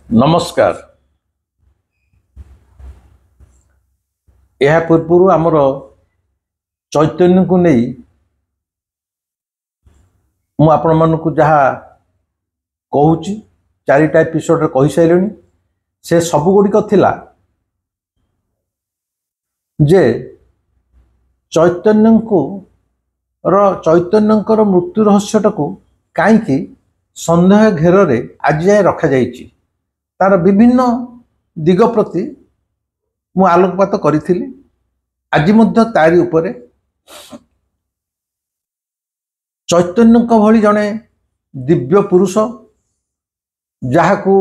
नमस्कार। यह पूर्व आमर चैतन्य को नहीं मु आपण मानक जहाँ कहूँ चारिटा एपिसोड कही सारे से सब गुड़िक थिला जे चैतन्य को चैतन्यकर मृत्यु रहस्यटा को कहीं सन्देह घेर आज जाए रखा जाइछि तार विभिन्न दिग प्रति मु आलोकपात करी आज मध्य तारी उपरे चैतन्य भली जने दिव्य पुरुष जहाकू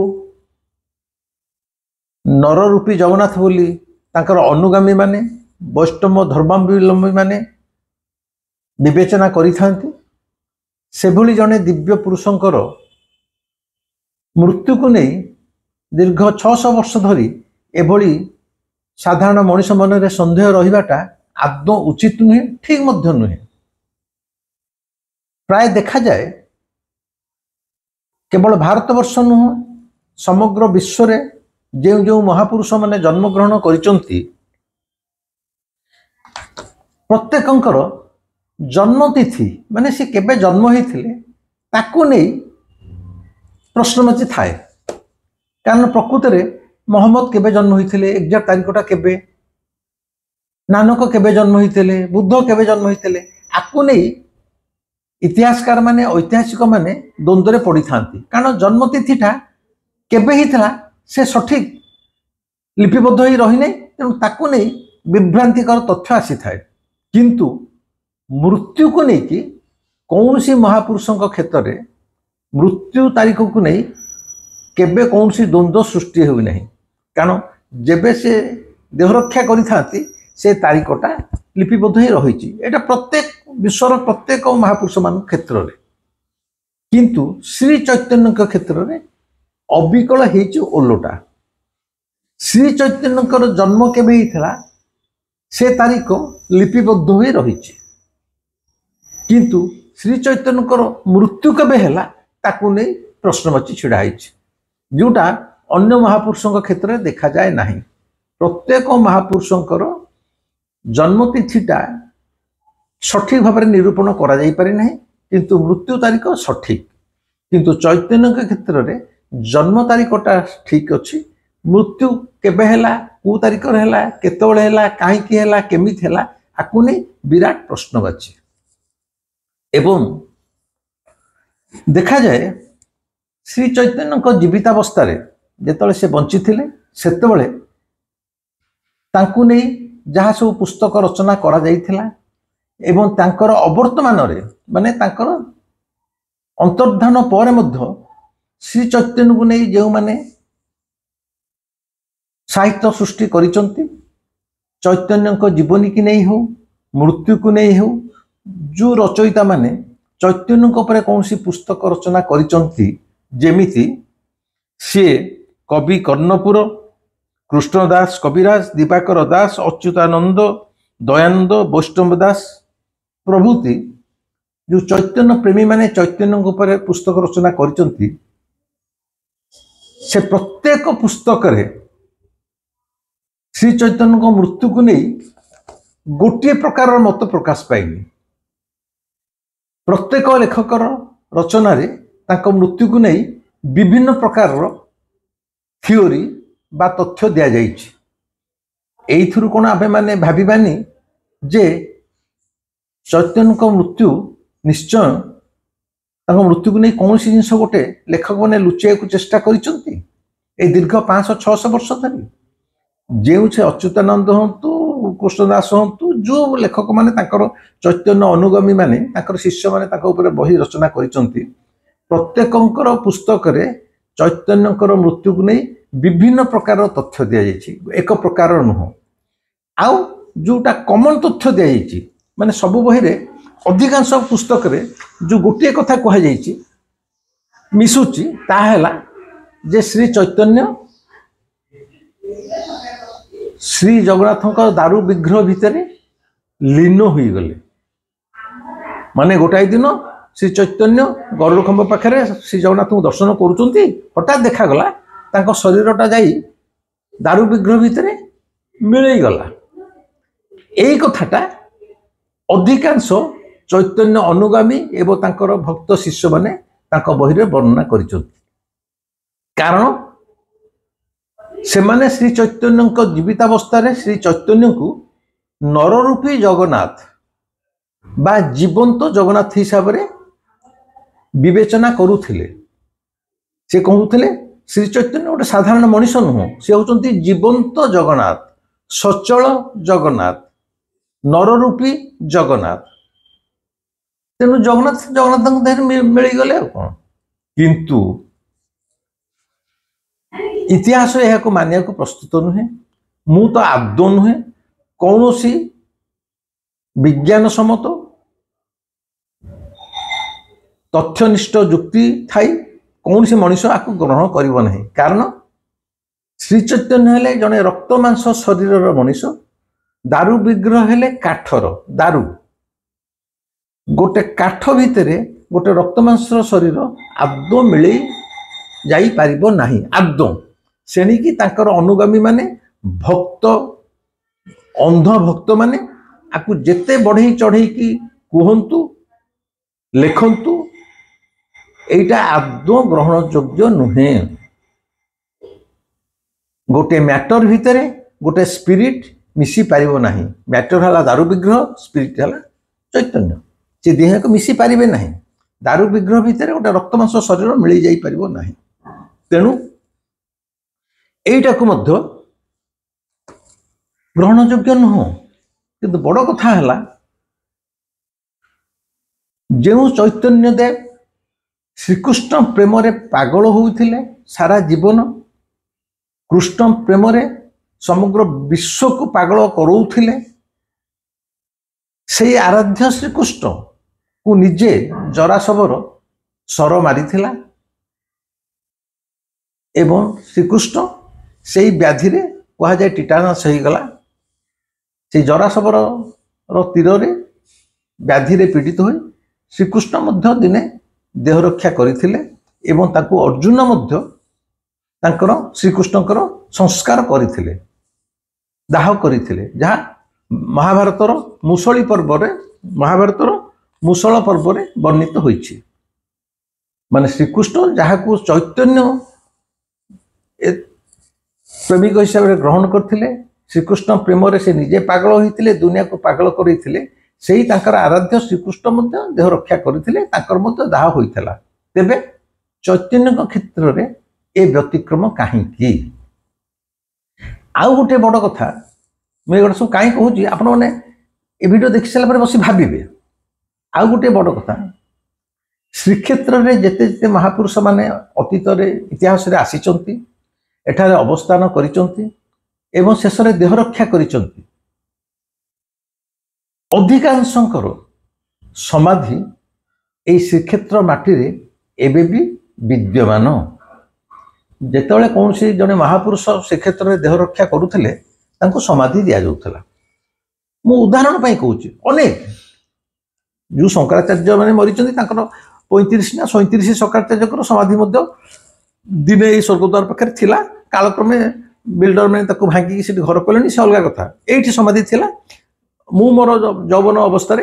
नर रूपी जगन्नाथ बोली तांकर अनुगामी माने वैष्णव धर्मावलंबी माने विवेचना करि थांती से भली जने दिव्य पुरुषंकर मृत्यु को नहीं दीर्घ 600 वर्ष धरी एभली साधारण मनुष्य मन रे संदेह रहिबाटा आदौ उचित नुहे, ठीक मध्य नुहे। प्राय देखा जाए केवल भारतवर्ष नुह समग्र विश्व रे जो जो महापुरुष माने जन्मग्रहण करिसंती प्रत्येकंकर जन्म तिथि माने से केबे जन्म होइथिले ताकू नहीं प्रश्नवाची थाए। कारण प्रकृत में मोहम्मद केबे जन्म होइथिले, एग्जैक्ट तारीखटा केबे, नानक केबे जन्म होइथिले, बुद्ध केबे जन्म होइथिले, आकू नहीं इतिहासकार माने ऐतिहासिक माने द्वंद्व पड़ी थांती। कारण जन्म तिथिटा केबे हिथिला से सठिक लिपिबद्ध ही रही नहीं, तेणु ताकू नहीं विभ्रांतिकर तथ्य आसी थाए। किंतु मृत्यु को लेकिन कौन सी महापुरुषों क्षेत्र में मृत्यु तारीख को नहीं केबे कौन सी द्वंद्व सृष्टि हो नहीं। कारण जेबे से देह रक्षा करी से तारीखटा लिपिबद्ध ही रही। एटा प्रत्येक विश्वर प्रत्येक महापुरुष मान क्षेत्र में, किंतु श्री चैतन्य क्षेत्र में अविकल हो ओलोटा। श्री चैतन्य जन्म केबे हिथिला से तारीख लिपिबद्ध ही रही, किंतु श्री चैतन्यकर मृत्यु केबे हैला ताकू नहीं प्रश्नवाची छिड़ा होइछि, जोटा अन्य महापुरुषों क्षेत्र में देखा जाए नहीं। प्रत्येक महापुरुषों जन्मतिथिटा सठिक भाव में निरूपण करा जाई पारे नहीं, किंतु मृत्यु तारीख सठिक। किंतु चैतन्य क्षेत्र में जन्म तारीखटा ठीक अच्छी, मृत्यु केबे हैला, को तारीख हैला, केतबेले हैला, काहेकि हैला, केमिति हैला, आकु नहीं विराट प्रश्नवाची। एवं देखा जाए श्री चैतन्य जीवितावस्था जिते से बंची थे सेतबेले तांकु नहीं जहाँ सब पुस्तक रचना करा जाइथिला एवं तांकर अवर्तमान माने तांकर अंतर्धान पर मध्य श्री चैतन्य को नहीं जो माने साहित्य सृष्टि करिसंती, चैतन्य जीवनी की नहीं हो, मृत्यु को नहीं हो, जो रचयिता माने चैतन्य पर कौन सी पुस्तक रचना करिसंती, जेमिति सी कवि कर्णपुर, कृष्णदास कविराज, दिवाकर दास, अच्युतानंद, दयानंद, वैष्णव दास प्रभृति जो चैतन्य प्रेमी माने चैतन्य पर पुस्तक रचना करिसंती, से प्रत्येक पुस्तक रे श्री चैतन्य को मृत्यु को नहीं गोटे प्रकार मत प्रकाश पाइनी। प्रत्येक लेखकर रचना रे तांको मृत्यु को नहीं विभिन्न प्रकार थियोरी बा तथ्य दिया जाइछि। एइथुरु कोन आबे माने भाबिबानी जे चैतन्य को मृत्यु निश्चय तांको मृत्यु को नहीं कौन सी जिनस गोटे लेखक माने लुचिया को चेष्टा करिसंती ए दीर्घ 500-600 वर्ष धरी। जेउ छे अच्युतानंद हंतु, कृष्णदास हंतु, जो लेखक माने तांकर चैतन्य अनुगामी माने तांकर शिष्य माने तांको ऊपर बही रचना करिसंती, प्रत्येकंकर पुस्तक रे चैतन्यकर मृत्यु को नहीं विभिन्न प्रकार तथ्य दिया जाइछि, एक प्रकार नुह। आउ जोटा कॉमन तथ्य दिया जाइछि माने सब बही रे अधिकांश पुस्तक रे जो गोटे कथा कह जाइछि मिसुची ता हैला जे श्री चैतन्य श्री जगन्नाथ दारू विग्रह भितर लीन हो गले। माने गोटाए दिन श्री चैतन्य गरुड़ खंभ पाखे श्री जगन्नाथ को दर्शन करुँच, हठात देखागला तांको शरीरटा जाई दारू विग्रह भितर मिलई गला। एई कथाटा अधिकांश चैतन्य अनुगामी एवं तांकर भक्त शिष्य माने तांको बहिरे वर्णना करिसथि। कारण से माने श्री चैतन्य जीवितावस्था श्री चैतन्य को नररूपी जगन्नाथ बा जीवंत जगन्नाथ हिसाब से विवेचना करुथिले। से कहूथिले श्री चैतन्य गोटे साधारण मनीष नुह, से होचंती जीवंत जगन्नाथ, सचल जगन्नाथ, नररूपी जगन्नाथ। तेणु जगन्नाथ जगन्नाथ देह मिलगले कौन। किंतु इतिहास यह मानिया को प्रस्तुत नुहे। मु तो आदौ नुहे कौन सी विज्ञान सम्मत तथ्यनिष्ठ जुक्ति थाई कौन से मनीष आपको ग्रहण करिव नहीं। कारण श्री चैतन्य हेले जने रक्त मांस शरीर मनीष, दारू विग्रह हेले काठर दारू। गोटे काठ भितर गोटे रक्त मांस शरीर आदौ मिले जाई पारिबो नहीं आदौ। सेणिकी तांकर अनुगामी माने भक्त अंध भक्त माने आपको जेते बढ़ई चढ़ई की कहतु लेखंतु एटा आदौ ग्रहण योग्य नुहे। गोटे मैटर भितर गोटे स्पिरिट मिसी पारिबो नहीं। मैटर हला दारू विग्रह, स्पिरिट हला चैतन्य। से देह को मिसी पारिबे नहीं। दारू विग्रह भितर गोटे रक्तमांस शरीर मिली जाई पारिबो नहीं। तेणु एटा को मध्य ग्रहण योग्य नुह। किंतु बड़ कथा है जो चैतन्य देव श्रीकृष्ण प्रेम रे पागल होउथिले सारा जीवन, कृष्ण प्रेम रे समग्र विश्व को पागल करौथिले, से आराध्य श्रीकृष्ण को निजे जरासवर सर मारिथिला एवं श्रीकृष्ण से व्याधि रे कहा जाए टिटानस हो गला। से जरासवर तीर रे व्याधि रे पीड़ित हो श्रीकृष्ण मध्य दिने देह रक्षा करथिले एवं ताकू अर्जुन मध्य तांकर श्रीकृष्णकर संस्कार करथिले, दाह करथिले। जहाँ महाभारतर मुसली पर्व रे, महाभारतर मुसल पर्व रे वर्णित होइछि। माने श्रीकृष्ण जहाँ को चैतन्य प्रेमिक हिसाब से ग्रहण करथिले, श्रीकृष्ण प्रेम रे से निजे पागल होइथिले, दुनिया को पागल करथिले, सेही तांकर आराध्य श्रीकृष्ण मध्य देह रक्षा करथिले, तांकर मध्य दाह होइथला। तेबे चैतन्य क्षेत्र रे ए व्यतिक्रम काहीकि। आउ गोटे बड़ कथा मैं गोटे सब कहीं कहूँ आपण मैंने ए वीडियो देखि सारा पर बसी भाविबे। आउ गोटे बड़ कथा श्रीक्षेत्र रे जेते जेते महापुरुष माने अतीत रे इतिहास रे आसीचंती, एठारे अवस्थान करिचंती एवं शेष रे देह रक्षा करिचंती, अधिकांशंकर समाधि एई श्रीक्षेत्र माटी रे एबे भी विद्यमान। जेतेबेले कौन से जने महापुरुष श्रीक्षेत्र रे देह रक्षा करुथिले तांको समाधि दिया जाउथला। मु उदाहरण पाई कहूची, अनेक जो शंकराचार्य माने मरिचंती तांकर 35 ना 37 शंकराचार्यकर समाधि मध्य दिने ए स्वर्गद्वार पाखे थिला। कालक्रमे बिल्डर मैंने ताको भांगी से घर कले से अलग कथा। एठी समाधि थिला। मु मोर यौवन अवस्था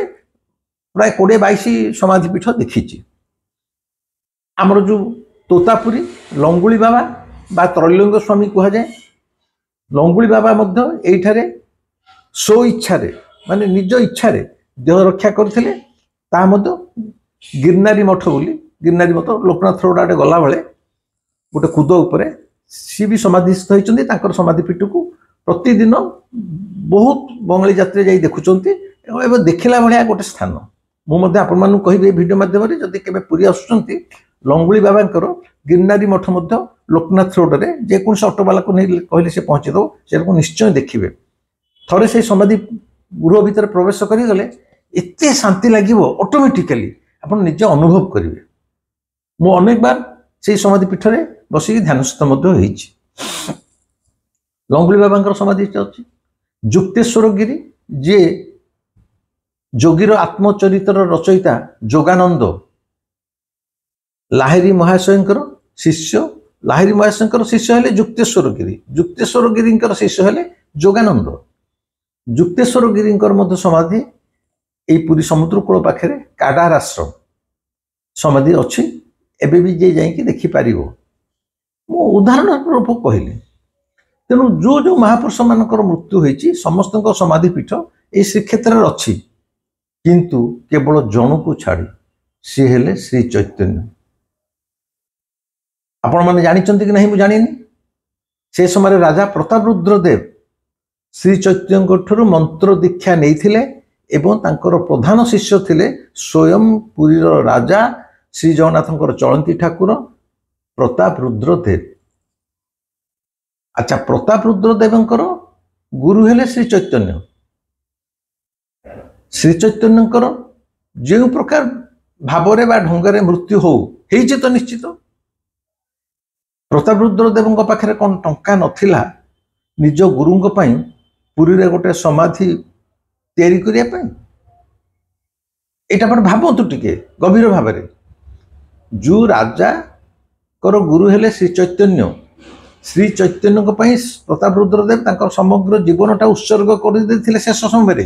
प्राय 20-22 समाधि पीठ देखी। आमर जो तोतापुरी लंगुली बाबा बा त्रैलिंग स्वामी कह जाए, लंगुली बाबा मध्य एठारे सो इच्छा माने निज इच्छा देह रक्षा करथिले। ता मध्य गिरनारी मठ बोली, गिरनारी मठ लोकनाथ रोड आड़े गला बेले गोटे कूद उपरे सी भी समाधिस्थ होइचंती। तांकर समाधि पीठ को प्रतिदिन बहुत बंगाली यात्री जाई देखुचंती। एवं देखिला भलिया गोटे स्थान मु मध्य आपण मानु कहिबे वीडियो माध्यम रे, जदि केबे पुरी आसुचंती लंगुली बाबांकर गिरनारी मठ मध्य लोकनाथ रोड रे जे कोन ऑटो वाला को नहीं कहले से पहुंचे दो, से को निश्चय देखिबे। थरे से समाधि गृह भीतर प्रवेश करी गले एते शांति लागिवो, ऑटोमेटिकली आपण निजे अनुभव करिवे। मु अनेक बार से समाधि पीठ रे बसी ध्यानस्थ मध्य होइछि। लंगुली बाबांकर समाधि अछि। जुक्तेश्वर गिरी जे जोगीर आत्मचरित्र रचयिता जोगानंद लाहिरी महाशयंकर शिष्य लाहिरी महेशंकर शिष्य हेले जुक्तेश्वर गिरी, जुक्तेश्वर गिरींकर शिष्य हेले जोगानंद। जुक्तेश्वर गिरींकर मध्य समाधि एई पुरी समुद्र कूल पाखे काडार आश्रम समाधि अच्छी, एबे भी जे जाइए देखी पारिबो। मु उदाहरण रूप कहली। तेणु जो जो महापुरुष मानकर मृत्यु होती समस्त समाधि पीठ ये श्रीक्षेत्र अच्छी, किंतु केवल जन को छाड़ी सी हेले श्री चैतन्य। आपण मैंने जानते कि नहीं मुझे जानी। से समय राजा प्रतापरुद्र देव श्री चैतन्य ठू मंत्र दीक्षा नहीं एवं तांकर प्रधान शिष्य थिले स्वयं पुरी राजा श्री जगन्नाथ चलती ठाकुर प्रतापरुद्र देव। अच्छा, प्रतापरुद्र देवंकर गुरु हेले श्री चैतन्य। श्री चैतन्यकर जो प्रकार भावरे बा ढंगरे मृत्यु हो तो निश्चित प्रतापरुद्र देव पाखे कौन टंका नथिला निज गुरुंग पई पुरी रे गोटे समाधि तैयारी करिया पई। एटा पर भाबंतु टिके गभीर भाव में। जो राजा कर गुरु हेले श्री चैतन्य, श्री चैतन्य पई प्रतापरुद्र देव तांकर समग्र जीवनटा उत्सर्ग कर देथिले। शेष समय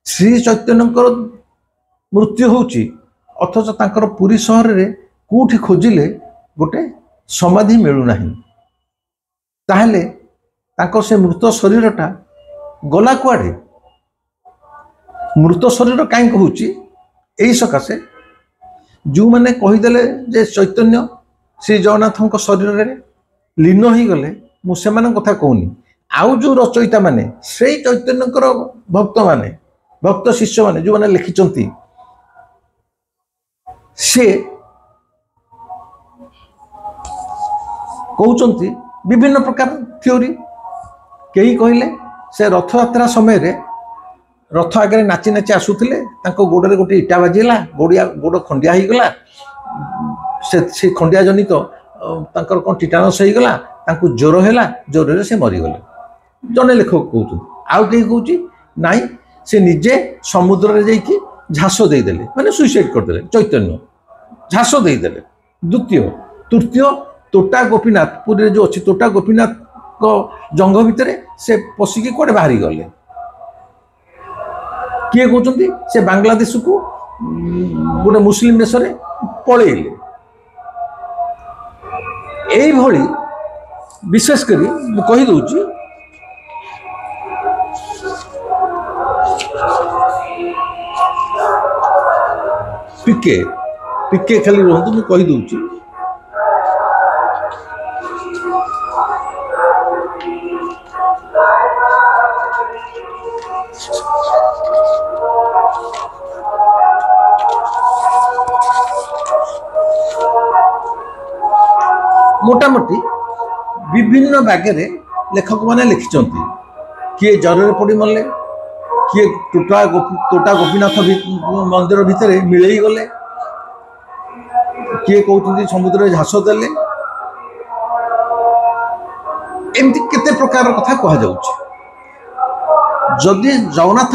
श्री चैतन्यकर मृत्यु होउची, अथच तांकर पुरी सहर रे कोठी खोजिले गोटे समाधि मिलू नाही। ताहले तांकर से मृत शरीरटा गला कुआडे? मृत शरीर कहीं कहूची यही सकाशे जो मैंने कहीदेले जे चैतन्य श्री जगन्नाथ शरीर में लीन हो गले, मुझे कथा कहूनी। आउ जो रचयिता माने से चैतन्यकर भक्त माने, भक्त शिष्य माने जो मैंने लिखिचंती से कहउचंती विभिन्न प्रकार थ्योरी। कई कहले से रथ यात्रा समय रे रथ आगे नाची नाची आसुले, गोड़े गोटे इटा बाजिला, गोड़ खंडिया हो गला, से खंडिया जनित तांकर कौन टिटानस हो गला, ज्वर है, ज्वर से मरीगले। जड़े लेखक कहते आउ कहीं कहूँ नाई से निजे समुद्र में जाइए झास देदेले, माने सुइसाइड करदे चैतन्य, झास देदेले। द्वितीय तृतीय तोटा गोपीनाथ पुरी जो अच्छी तोटा गोपीनाथ को जंग भितर से पशिकी कौटे बाहरी गले। किए कहते से बांग्लादेश को गोटे मुस्लिम देश में पलैले। यही विशेषकर कहीदे टिके टिके खाली रुहतु मुझे कहीदे। मोटामोटी विभिन्न बागेरे लेखक माने लिखिचंती। किए जर पड़ी मरले, किए तोटा गोपीनाथ मंदिर भितर मिलई गले, किए कहते समुद्र झास देले। एमती केते प्रकार कथा कह जाउछि। जदि जगन्नाथ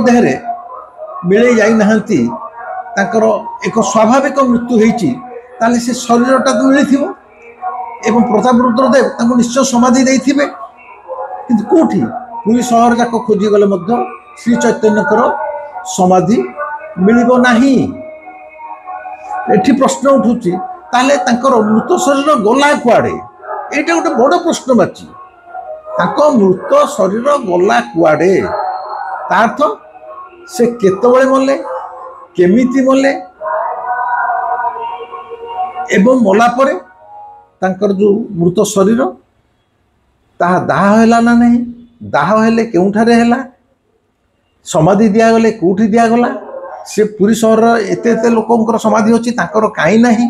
देहरे मिलई जाई नहांती, तांकर एक स्वाभाविक मृत्यु होती, ताले से शरीरटा तो मिली एवं प्रतापरुद्र देव तांको निश्चय समाधि देइथिबे। किंतु कोठी पुरी शहर जाक खोजी गले मध्य श्री चैतन्यकर समाधि मिलिबो नाही। एठी प्रश्न उठुची ताले तांकर मृत शरीर गला कुआडे? एटा गोटे बड़ प्रश्नवाची। तांको मृत शरीर गला कुआडे? तार्थ से केतबेले मले, केमिति मले, एवं मला परे तांकर जो मृत शरीर ताहा दाह हैला ना नहीं, दाह हेले केउठारे हैला, समाधि दिया गले कोठी दिया गला, से पुरी शहर एते एते लोकंकर समाधि अछि तांकर काई नाही।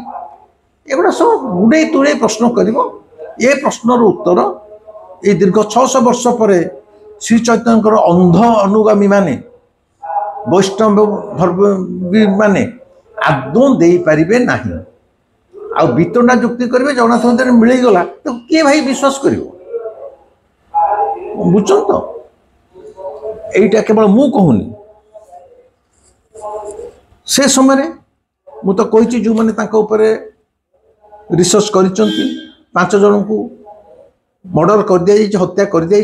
एगुड़ा सब गुडे तुड़े प्रश्न करिवो। ए प्रश्नर उत्तर ए दीर्घ 600 वर्ष परे श्री चैतन्यकर अंध अनुगामी माने, वैष्णव धर्म माने आदौ दे पारिबे नाही। आ वितंडा जुक्ति करेंगे जगन्नाथ मंदिर मिल गला तो किए भाई विश्वास कर बुझुन। तो यहीटा केवल मु कहूनी। से समय मु तो कही जो मैंने रिसर्च कर 5 जन को मर्डर कर दी हत्या कर दी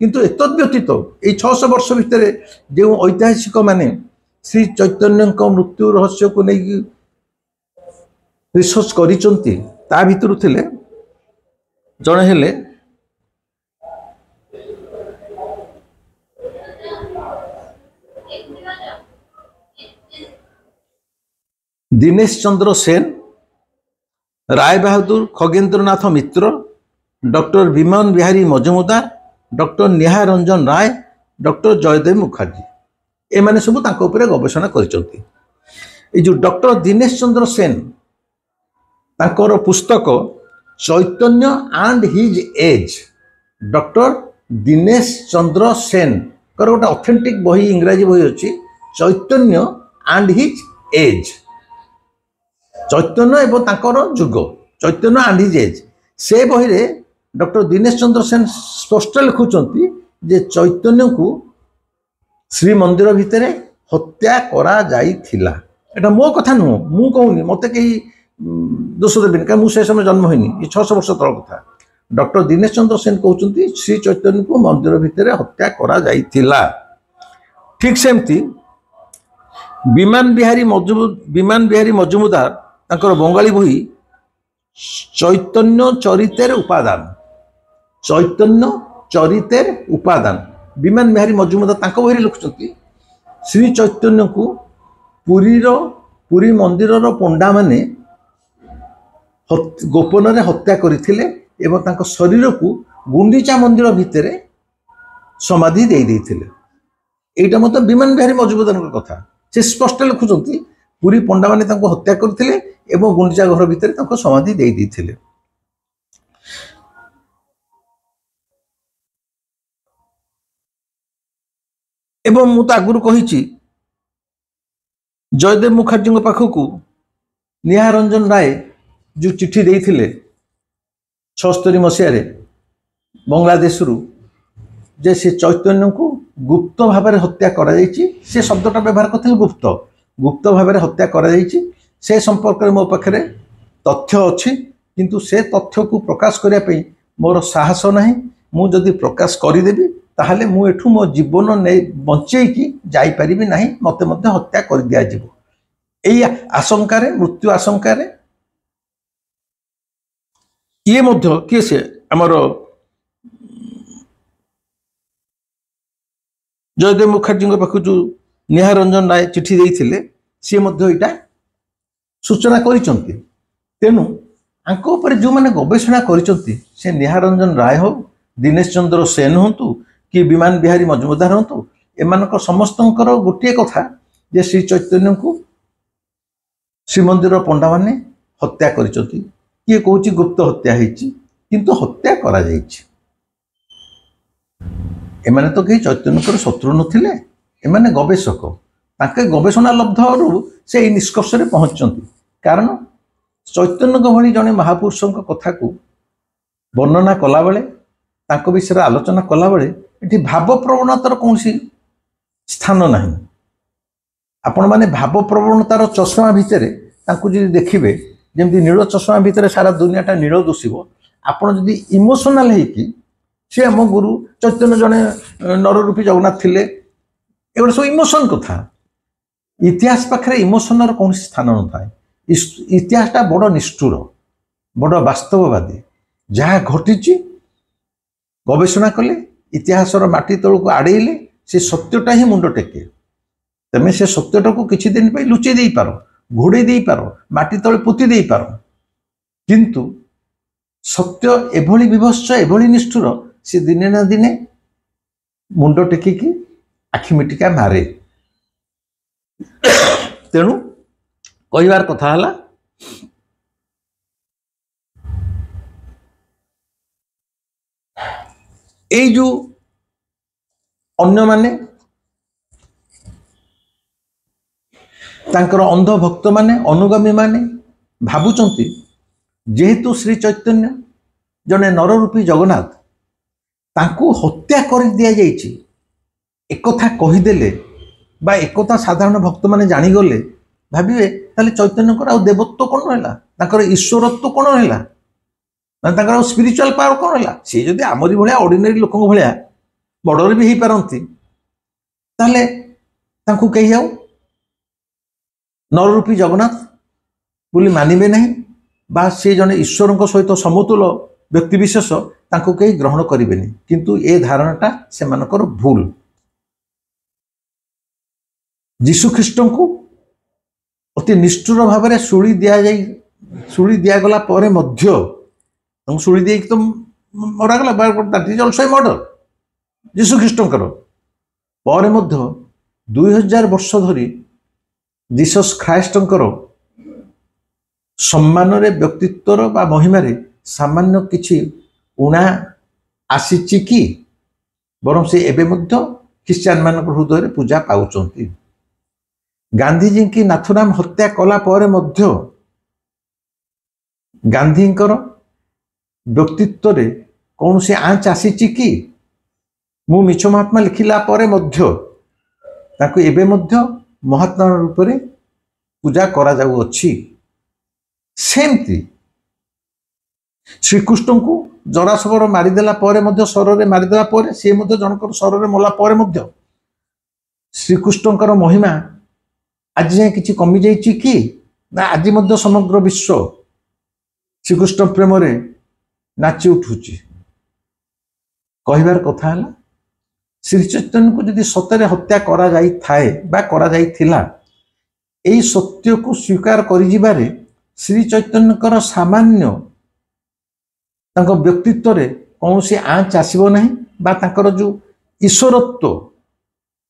किंतु एतद व्यतीत ये 600 वर्ष भितर जो ऐतिहासिक माने श्री चैतन्य मृत्यु रहस्य को लेकिन रिसर्च कर भितर थिले जड़े हेले दिनेश चंद्र सेन, राय बहादुर खगेंद्रनाथ मित्र, डॉक्टर विमान बिहारी मजुमदार, डॉक्टर निहार रंजन राय, डॉक्टर जयदेव मुखर्जी एमाने सब तांको उपरे गवेषणा करिसंती। ए जो डॉक्टर दिनेश चंद्र सेन तांकर पुस्तक Chaitanya and his age, doctor Dinesh Chandra Sen कर गोटे ऑथेंटिक बही इंग्राजी बही अच्छी Chaitanya and his age, Chaitanya एवं तांकर जुग चैतन्य एंड हिज एज से बही रे डॉक्टर दिनेश चंद्र सेन स्पष्ट लिखुंट जे चैतन्य को श्रीमंदिर भितर हत्या करा जाइथिला। एटा मो कथा नुह, मु कहूनी मत कहीं दोष देवी क्या मुझे समय जन्म होनी ये 600 वर्ष तल कथा। डॉक्टर दिनेश चंद्र सेन कहते श्री चैतन्य को मंदिर भितर हत्या करा जाइथिला। ठीक सेमती विमान बिहारी मजुमदार तांकर बंगाली बही चैतन्य चरितेर उपादान, चैतन्य चरितेर उपादान विमान बिहारी मजुमदार तांको बही लिखुଛନ୍ତି श्री चैतन्य को पुरी मंदिर पंडा माने गोपन रे हत्या करथिले एवं तांको शरीर को गुंडीचा मंदिर भितर समाधि दे देथिले। एटा मत विमान बिहारी मजुमदार कथा से स्पष्ट लिखुଛନ୍ତି पुरी पंडा माने तांको हत्या करथिले एवं गुंडीचा घर भितर तांको समाधि दे देथिले। एवं मु तो आगुरु कहिछि जयदेव मुखर्जी पाखक निहार रंजन राय जो चिठी देइथिले 76 मसीह बांग्लादेश जे से चैतन्य को गुप्त भाव में हत्या करा जाइछि, से शब्दटा व्यवहार करथिले गुप्त भाव में हत्या करा जाइछि। से संपर्क में मो पाखरे तथ्य अच्छी किंतु से तथ्य को प्रकाश करने पे मोर साहस नहीं। मु जदि प्रकाश करदेवी ताहले मु एठू मो जीवन ने बंचेकी जाई परिबी नहीं, मते मध्य हत्या कर दिया जिवो। एई आशंका मृत्यु आशंका ये मध्य किए से आमर जयदेव मुखर्जी पाख जो निहार रंजन राय चिठी देइथिले सी मध्य एटा सूचना करिसंती। तेनु आंको ऊपर जो माने गवेषणा करिसंती से निहार रंजन राय हो, दिनेश चंद्र सेन होंतु कि विमान बिहारी मजुमदार होंतु, एमानक समस्तंकर गोटे कथा जे श्री चैतन्य को श्रीमंदिर पंडा माने हत्या करिसंती। किए कहूँ गुप्त हत्या होइछि किंतु हत्या करा जाइछि। एमाने तो कहीं चैतन्य शत्रु नथिले, एमाने गवेषक ताके गवेषणा लब्धरू से निष्कर्ष रे पहुंचती। कारण चैतन्य भली जने महापुरुषों कथा को वर्णना कला बेले तांको विषय आलोचना कला बेले एठी भाव प्रवणतार कौन स्थान नहीं। आपण माने भाव प्रवणतार चषमा भितर तांको जदि देखिबे जेमती नील चषमा भितर सारा दुनियाटा नील दुसिब, आपण जदि इमोशनाल हेकी से आम गुरु चैतन्य जने नररूपी जगन्नाथ थिले एगुड़ा सब इमोशन कथा। इतिहास पाखे इमोशन कौन स्थान न था। इतिहासटा बड़ निष्ठुर बड़ वास्तववादी, जहाँ घटी गवेषणा कले इतिहासर माटी तल को आड़ेले से सत्यटा ही मुंड टेके। तमें से सत्यटा को किछि दिन पे लुचेई दे पारो, घोड़े दे पारो, माटी तले पोती दे पारो, किंतु सत्य एभली विभत्स एभली निष्ठुर से दिने ना दिने मुंड टेकिकी आखि मिटिका मारे। तेणु कहिबार कथा हला ए जो अन्य माने तांकर अंध भक्त माने अनुगामी माने भाबुचंती जेहेतु श्री चैतन्य जने नररूपी जगन्नाथ तांको हत्या कर दिया जाइछि, एक कथा कहिदेले बा एक कथा साधारण भक्त माने जानिगले ଭାବିବେ ତାହେଲେ ଚୈତନ୍ୟଙ୍କର ଆଉ ଦେବତ୍ୱ କ'ଣ ରହିଲା, ତାଙ୍କର ଈଶ୍ୱରତ୍ୱ କ'ଣ ରହିଲା, ମାନେ ତାଙ୍କର ଆଉ ସ୍ପିରିଚୁଆଲ ପାୱାର କ'ଣ ରହିଲା। ସେ ଯଦି ଆମରି ଭଳିଆ ଅର୍ଡିନାରୀ ଲୋକଙ୍କ ଭଳିଆ ବଡ଼ରେ ବି ହେଇପାରନ୍ତି ତାହେଲେ ତାଙ୍କୁ କେହି ଆଉ ନରରୂପୀ ଜଗନ୍ନାଥ ବୋଲି ମାନିବେ ନାହିଁ, ବା ସେ ଜଣେ ଈଶ୍ୱରଙ୍କ ସହିତ ସମତୁଲ ବ୍ୟକ୍ତିବିଶେଷ ତାଙ୍କୁ କେହି ଗ୍ରହଣ କରିବେନି। କିନ୍ତୁ ଏ ଧାରଣାଟା ସେମାନଙ୍କର ଭୁଲ। ଯୀଶୁଖ୍ରୀଷ୍ଟଙ୍କୁ ଅତି ନିଷ୍ଠୁର ଭାବରେ ଶୁଳି ଦିଆଗଲା ପରେ ମଧ୍ୟ, ତାଙ୍କୁ ଶୁଳି ଦେଇକି ତ ମରାଗଲା, that is also a murder. ଯୀଶୁଖ୍ରୀଷ୍ଟଙ୍କର ପରେ ମଧ୍ୟ 2000 ବର୍ଷ ଧରି ଜିସସ୍ ଖ୍ରାଇଷ୍ଟଙ୍କର ସମ୍ମାନରେ, ବ୍ୟକ୍ତିତ୍ୱର ବା ମହିମାରେ ସାମାନ୍ୟ କିଛି ଉଣା ଆସିଛି କି? ବରଂ ସେ ଏବେ ମଧ୍ୟ ଖ୍ରୀଷ୍ଟିଆନମାନଙ୍କ ହୃଦୟରେ ପୂଜା ପାଉଛନ୍ତି। ଗାନ୍ଧୀଜୀଙ୍କି ନାଥୁରାମ ହତ୍ୟା କଲା ପରେ ମଧ୍ୟ ଗାନ୍ଧୀଙ୍କର ବ୍ୟକ୍ତିତ୍ୱରେ କୌଣସି ଆଞ୍ଚ ଆସିଛି କି? ମୁଁ ମିଛ ମହାତ୍ମା ଲେଖିଲା ପରେ ମଧ୍ୟ ତାଙ୍କୁ ଏବେ ମଧ୍ୟ ମହାତ୍ମା ରୂପରେ ପୂଜା କରାଯାଉଅଛି। ସେମିତି ଶ୍ରୀକୃଷ୍ଣଙ୍କୁ ଜରାସବର ମାରିଦେଲା ପରେ ମଧ୍ୟ, ଶରରେ ମାରିଦେଲା ପରେ, ସିଏ ମଧ୍ୟ ଜଣଙ୍କର ଶରରେ ମଲା ପରେ ମଧ୍ୟ ଶ୍ରୀକୃଷ୍ଣଙ୍କର ମହିମା ଆଜି ଯାଏଁ କିଛି କମିଯାଇଛି କି? ନା ଆଜି ମଧ୍ୟ ସମଗ୍ର ବିଶ୍ୱ ଶ୍ରୀକୃଷ୍ଣ ପ୍ରେମରେ ନାଚି ଉଠୁଛି। କହିବାର କଥା ହେଲା, ଶ୍ରୀ ଚୈତନ୍ୟଙ୍କୁ ଯଦି ସତରେ ହତ୍ୟା କରାଯାଇଥାଏ ବା କରାଯାଇଥିଲା, ଏହି ସତ୍ୟକୁ ସ୍ୱୀକାର କରିଯିବାରେ ଶ୍ରୀ ଚୈତନ୍ୟଙ୍କର ସାମାନ୍ୟ ତାଙ୍କ ବ୍ୟକ୍ତିତ୍ୱରେ କୌଣସି ଆଞ୍ଚ ଆସିବ ନାହିଁ, ବା ତାଙ୍କର ଯେଉଁ ଈଶ୍ୱରତ୍ୱ,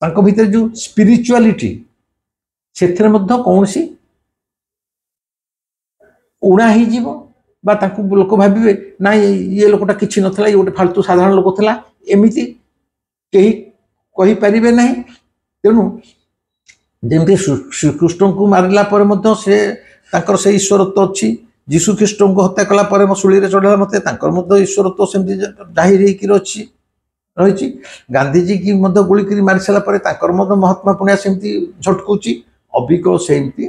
ତାଙ୍କ ଭିତରେ ଯେଉଁ ସ୍ପିରିଚୁଆଲିଟି, ସେଥିରେ ମଧ୍ୟ କୌଣସି ଉଣା ହେଇଯିବ, ବା ତାଙ୍କୁ ଲୋକ ଭାବିବେ ନାଇଁ ଇଏ ଲୋକଟା କିଛି ନଥିଲା, ଇଏ ଗୋଟେ ଫାଲତୁ ସାଧାରଣ ଲୋକ ଥିଲା, ଏମିତି କେହି କହିପାରିବେ ନାହିଁ। ତେଣୁ ଯେମିତି ଶ୍ରୀକୃଷ୍ଣଙ୍କୁ ମାରିଲା ପରେ ମଧ୍ୟ ସେ ତାଙ୍କର ସେ ଈଶ୍ୱରତ୍ୱ ଅଛି, ଯୀଶୁଖ୍ରୀଷ୍ଟଙ୍କୁ ହତ୍ୟା କଲା ପରେ ମୋ ଶୁଳିରେ ଚଢ଼ିଲା ମତେ, ତାଙ୍କର ମଧ୍ୟ ଈଶ୍ୱରତ୍ୱ ସେମିତି ଜାହିର ହେଇକି ରହିଛି। ଗାନ୍ଧୀଜୀ କି ମଧ୍ୟ ଗୁଳିକିରି ମାରି ସାରିଲା ପରେ ତାଙ୍କର ମଧ୍ୟ ମହାତ୍ମା ପୁଣ୍ୟ ସେମିତି ଝଟକୁଛି। ଅବିକ ସେମିତି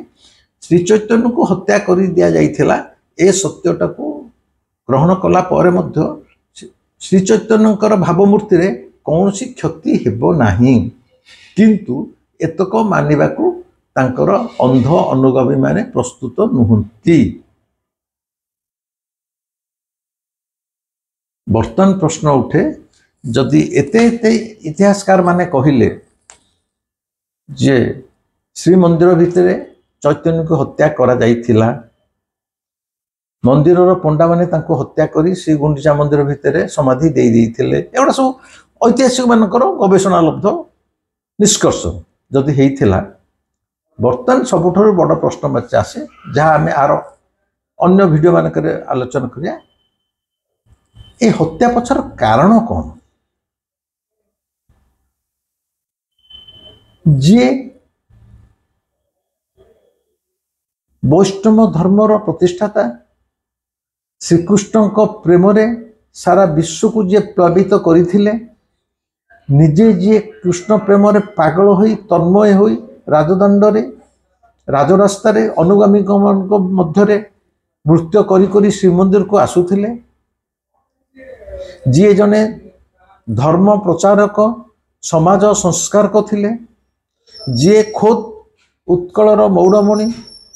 ଶ୍ରୀ ଚୈତନ୍ୟଙ୍କୁ ହତ୍ୟା କରି ଦିଆଯାଇଥିଲା, ଏ ସତ୍ୟଟାକୁ ଗ୍ରହଣ କଲା ପରେ ମଧ୍ୟ ଶ୍ରୀ ଚୈତନ୍ୟଙ୍କର ଭାବମୂର୍ତ୍ତିରେ କୌଣସି କ୍ଷତି ହେବ ନାହିଁ। କିନ୍ତୁ ଏତକ ମାନିବାକୁ ତାଙ୍କର ଅନ୍ଧ ଅନୁଗାମୀମାନେ ପ୍ରସ୍ତୁତ ନୁହନ୍ତି। ବର୍ତ୍ତମାନ ପ୍ରଶ୍ନ ଉଠେ, ଯଦି ଏତେ ଇତିହାସକାର ମାନେ କହିଲେ ଯେ ଶ୍ରୀମନ୍ଦିର ଭିତରେ ଚୈତନ୍ୟଙ୍କୁ ହତ୍ୟା କରାଯାଇଥିଲା, ମନ୍ଦିରର ପଣ୍ଡାମାନେ ତାଙ୍କୁ ହତ୍ୟା କରି ଶ୍ରୀ ଗୁଣ୍ଡିଚା ମନ୍ଦିର ଭିତରେ ସମାଧି ଦେଇଥିଲେ, ଏଗୁଡ଼ା ସବୁ ଐତିହାସିକ ମାନଙ୍କର ଗବେଷଣା ଲବ୍ଧ ନିଷ୍କର୍ଷ ଯଦି ହେଇଥିଲା, ବର୍ତ୍ତମାନ ସବୁଠାରୁ ବଡ଼ ପ୍ରଶ୍ନବାଚୀ ଆସେ, ଯାହା ଆମେ ଆର ଅନ୍ୟ ଭିଡ଼ିଓ ମାନଙ୍କରେ ଆଲୋଚନା କରିବା। ଏ ହତ୍ୟା ପଛର କାରଣ କ'ଣ? ଯିଏ ବୈଷ୍ଣବ ଧର୍ମର ପ୍ରତିଷ୍ଠାତା, ଶ୍ରୀକୃଷ୍ଣଙ୍କ ପ୍ରେମରେ ସାରା ବିଶ୍ୱକୁ ଯିଏ ପ୍ଳାବିତ କରିଥିଲେ, ନିଜେ ଯିଏ କୃଷ୍ଣ ପ୍ରେମରେ ପାଗଳ ହୋଇ ତନ୍ମୟ ହୋଇ ରାଜଦାଣ୍ଡରେ ରାଜରାସ୍ତାରେ ଅନୁଗାମୀଙ୍କ ମଧ୍ୟରେ ନୃତ୍ୟ କରି କରି ଶ୍ରୀମନ୍ଦିରକୁ ଆସୁଥିଲେ, ଯିଏ ଜଣେ ଧର୍ମ ପ୍ରଚାରକ, ସମାଜ ସଂସ୍କାରକ ଥିଲେ, ଯିଏ ଖୋଦ୍ ଉତ୍କଳର ମୌଡ଼ମଣି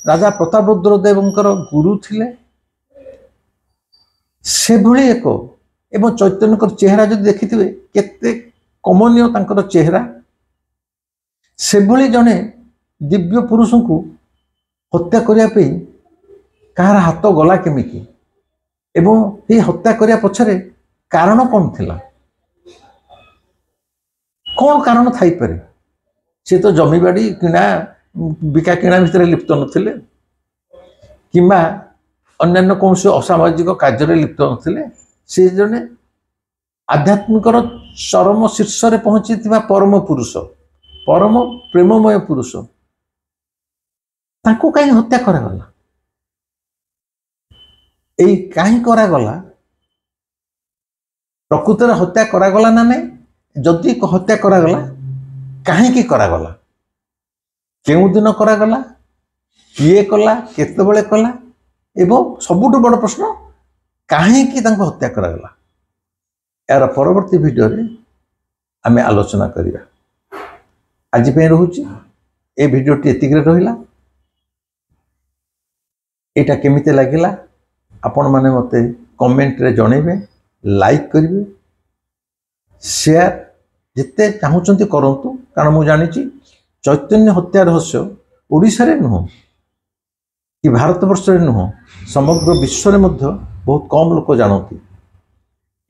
ରାଜା ପ୍ରତାପରୁଦ୍ର ଦେବଙ୍କର ଗୁରୁ ଥିଲେ, ସେଭଳି ଏକ, ଏବଂ ଚୈତନ୍ୟଙ୍କର ଚେହେରା ଯଦି ଦେଖିଥିବେ କେତେ କମନୀୟ ତାଙ୍କର ଚେହେରା, ସେଭଳି ଜଣେ ଦିବ୍ୟ ପୁରୁଷଙ୍କୁ ହତ୍ୟା କରିବା ପାଇଁ କାହାର ହାତ ଗଲା କେମିତି, ଏବଂ ଏହି ହତ୍ୟା କରିବା ପଛରେ କାରଣ କ'ଣ ଥିଲା? କ'ଣ କାରଣ ଥାଇପାରେ? ସେ ତ ଜମିବାଡ଼ି ବିକା କିଣା ଭିତରେ ଲିପ୍ତ ନଥିଲେ, କିମ୍ବା ଅନ୍ୟାନ୍ୟ କୌଣସି ଅସାମାଜିକ କାର୍ଯ୍ୟରେ ଲିପ୍ତ ନଥିଲେ। ସେ ଜଣେ ଆଧ୍ୟାତ୍ମିକର ଚରମ ଶୀର୍ଷରେ ପହଞ୍ଚିଥିବା ପରମ ପୁରୁଷ, ପରମ ପ୍ରେମମୟ ପୁରୁଷ। ତାଙ୍କୁ କାହିଁ ହତ୍ୟା କରାଗଲା? ଏଇ କାହିଁ କରାଗଲା? ପ୍ରକୃତରେ ହତ୍ୟା କରାଗଲା ନା ନାହିଁ? ଯଦି ହତ୍ୟା କରାଗଲା, କାହିଁକି କରାଗଲା? କେଉଁ ଦିନ କରାଗଲା? किए कला केतेबेले कला एवं सबुठु बड़ प्रश्न कहीं हत्या करागला यार परवर्ती वीडियो रे आमे आलोचना करिया। आज पे रहूची ए वीडियोटी एतिक रहिला। एटा केमिते लागिला आपण माने मते कमेंट रे जणेबे, लाइक करिवे, शेयर जिते चाहूचंती करंतु। कारण मु जानिची चैतन्य हत्या रहस्य ओडिसा रे नुह कि भारत वर्ष रे नुह समग्र विश्व रे मध्य बहुत कम लोक जानती।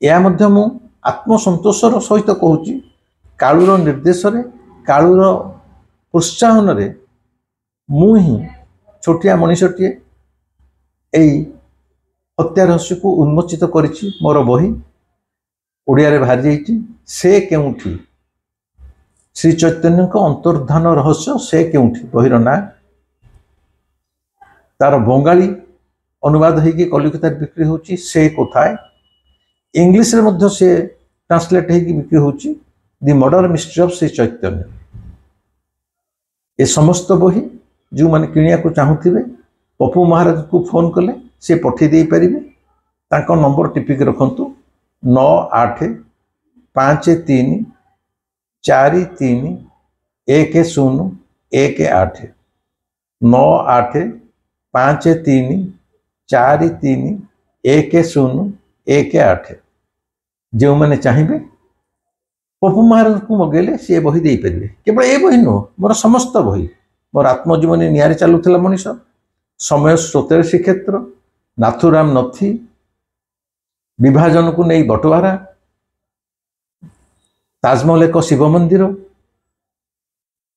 या मध्य मु आत्मसंतोषर सहित कहूची कालुर निर्देश रे कालुर प्रोत्साहन रे मु ही छोटिया मनीषटीए एई हत्या रहस्य को उन्मोचित करिछि। मोर बही ओडिया रे बाहर जाइछि से केउठी श्री चैतन्य को अंतर्धान रहस्य से केउठी बहिर ना तार बंगाली अनुवाद होगी कलिकता बिक्री होची से कोथाय। इंग्लिश रे मध्य से ट्रांसलेट होगी बिक्री होची दि murder mystery of Shri Chaitanya. ए समस्त बही जो माने किनिया को चाहूथिबे पप्पू महाराज को फोन कले से पठे दे पारिबे। तांको नंबर टिपिक रखंतु 9853431018 9853431018 जो मैंने चाहिए पप्पू महाराज को मगेले सी बही दे पारे। केवल ए बही नुह मोर समस्त बही मोर आत्मजीवनी निआरे चलुला मनीष समय स्रोतर श्रीक्षेत्र नाथुराम नथी विभाजन को नहीं बटवारा ताजमहल एक शिव मंदिर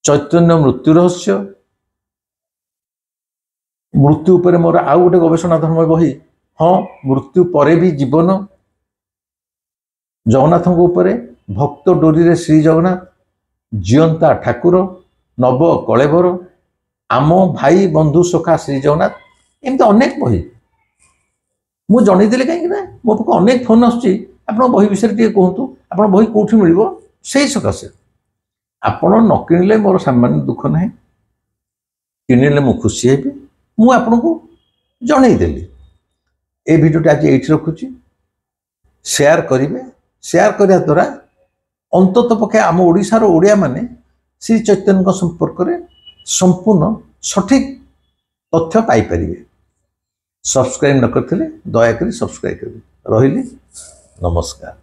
चैतन्य मृत्यु रहस्य मृत्यु पर मोर आउ गोटे गवेषणा धर्म बही हाँ मृत्यु परे भी जीवन जगन्नाथ उपरे भक्त डोरी रे श्री जगन्नाथ जीवंता ठाकुर नव कलेबर आम भाई बंधु सखा श्री जगन्नाथ एमती अनेक बही मु जनईदेली कहीं मो पाक अनेक फोन आसुची आप बही विषय टे कहतु आप बही कौटी मिल से सकाशे आपण न किणिले मोर सामान्य दुख ना किणिले मु खुशी हेबी मु आपन को जनईदेली। ए भिडियोटी आज ये रखुची शेयर करेंगे। शेयर करने द्वारा अंतत पक्षे आम ओडिशार ओडिया माने श्री चैतन्य संपर्क में संपूर्ण सठिक तथ्य पाइपर। सब्सक्राइब न करथिले दयाकरी सब्सक्राइब करेंगे। रही नमस्कार।